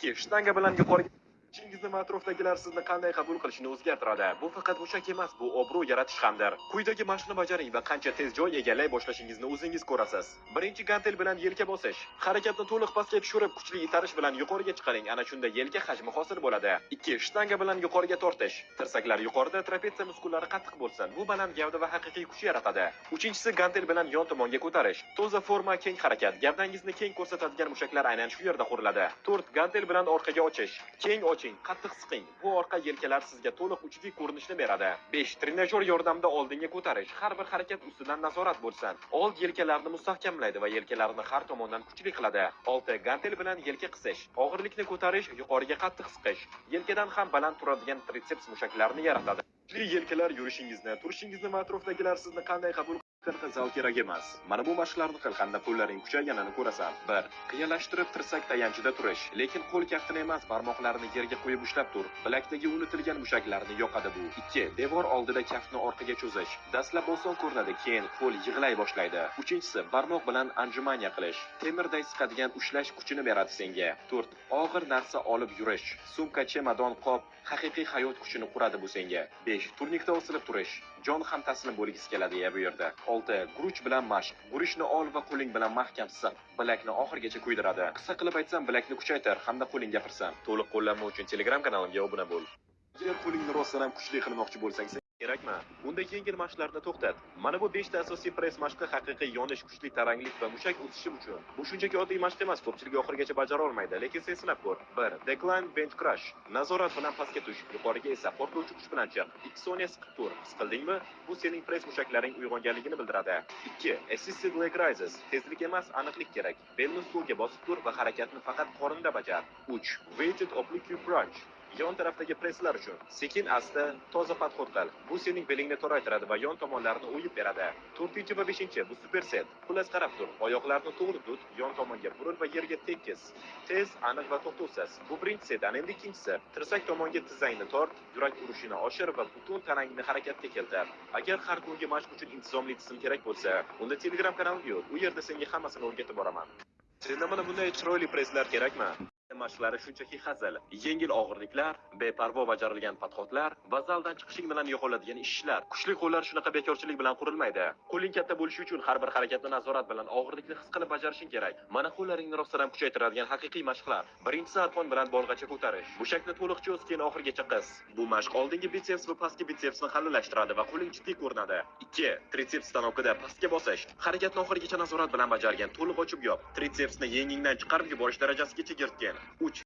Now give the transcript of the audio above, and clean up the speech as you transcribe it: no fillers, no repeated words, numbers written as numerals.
2. Shtanga bilan yuqoriga Chingizni va atrofdagilar sizni qanday qabul qilishini o'zgartiradi. Bu faqat mushak emas, bu obro' yaratish hamdir. Quyidagi mashqni bajaring va qancha tez joy egallay boshlashingizni o'zingiz ko'rasiz. Birinchi gantel bilan yelka bosish. Harakatni to'liq pastga tushirib, kuchli itarish bilan yuqoriga chiqaring. Ana shunda yelka hajmi hosil bo'ladi. 2. Shtanga bilan yuqoriga tortish. Tirsaklar yuqorida, trapetsiya muskullari qattiq bo'lsin. Bu baland gavda va haqiqiy kuch yaratadi. Uchinchisi gantel bilan yon tomonga ko'tarish. Toza forma, keng harakat. Gavdangizni keng ko'rsatadigan mushaklar aynan shu yerda quriladi. 4. Gantel bilan orqaga ochish. Keng oching, qattiq siqing. Bu orqa yelkalar sizga to'liq uchli ko'rinishni beradi. 5. Trenajyor yordamida oldinga ko'tarish. Har bir harakat ustidan nazorat bo'lsin. Old yelkalarni mustahkamlaydi va yelkalarni har tomondan kuchli qiladi. 6. Gantel bilan yelka qisish. Og'irlikni ko'tarish, yuqoriga qattiq siqish. Yelkadan ham baland turadigan triceps mushaklarini yaratadi. Kuchli yelkalar yurishingizni, turishingizni va atrofdagilar sizni qanday qabul qilsa kerak emas. Mana bu mashqlarni qil, hamda qo'llaring kuchayganini ko'rasan. 1. Qiyalashtirib tirsak tayanchida turish. Lekin qo'l kaftini emas, barmoqlarini yerga qo'yib ushlab tur. Bilakdagi unutilgan mushaklarni yoqadi bu. 2. Devor oldida kaftni orqaga cho'zish. Dastlab oson ko'rinadi, keyin qo'l yig'lay boshlaydi. 3. Barmoq bilan anjumaniya qilish. Temirday siqadigan ushlash kuchini beradi senga. 4. Og'ir narsa olib yurish. Sumka, chemadon, qop haqiqiy hayot kuchini quradi bu senga. 5. Turnikda osilib turish. Jon ham taslim bo'lgisi keladi bu yerda. 6. Guruch bilan mashq. Gurishni ol va qo'ling bilan mahkam siq. Bilakni oxirigacha kuydiradi. Qisqa qilib aytsam, bilakni kuchaytir hamda qo'ling gapirsan. To'liq qo'llanma uchun Telegram kanalimga obuna bo'l. Agar qo'lingni rostdan ham kuchli qilmoqchi bo'lsang kerakmi? Unda yengil mashqlarni to'xtat. Mana bu 5 ta asosiy press mashqi haqiqiy yonish, kuchli taranglik va mushak o'sishi uchun. Bu shunchaki oddiy mashq emas, ko'pchilik oxirigacha bajara olmaydi, lekin sen sinab ko'r. 1. Decline bench crush. Nazorat bilan pastga tush, yuqoriga esa portlovchi kuch bilan chiq. 2 soniya siqib tur. Siqildingmi? Bu sening press mushaklaring uyg'onganligini bildiradi. 2. Assisted leg raises. Tezlik emas, aniqlik kerak. Belni stulga bosib tur va harakatni faqat qorinda bajar. 3. Weighted oblique crunch. Yon tarafdagi presslar uchun sekin asta toza podxod qil. Bu sening belingni toraytiradi va yon tomonlarni o'yib beradi. 4 va 5 bu superset. Xullas qarab tur. Oyoqlarni to'g'ri tut, yon tomonga buril va yerga tekis. Tez, aniq va to'xtovsiz. Bu birinchi set, ana endi ikkinchisi. Tirsak tomonga tizzangni tort, yurak urishini oshir va butun tanangni harakatga keltir. Agar har kungi mashq uchun intizomli tizim kerak bo'lsa, unda Telegram kanalimga yo'l. U yerda senga hammasini o'rgatib boraman. Senda mana bunday chiroyli presslar kerakmi? Mashqlari shunchaki hazil, yengil og'irliklar, beparvo bajarilgan podxodlar va zaldan chiqishing bilan yo'qoladigan ishlar. Kuchli qo'llar shunaqa bekorchilik bilan qurilmaydi. Qo'ling katta bo'lishi uchun har bir harakatni nazorat bilan og'irlikni his qilib bajarishing kerak. Mana qo'llaringni rostdan ham kuchaytiradigan haqiqiy mashqlar. Birinchisi arqon bilan bolg'acha ko'tarish. Mushakni to'liqcha o'z, keyin oxirigacha qis. Bu mashq oldingi biceps va pastki bitsepsni xallashtiradi va qo'ling jiddiy ko'rinadi. 2. Triceps stanokida pastga bosish. Harakatni oxirigacha nazorat bilan bajargan, to'liq ochib yop. Tricepsni yengingdan chiqarib yuborish darajasigacha yirtgin. 3.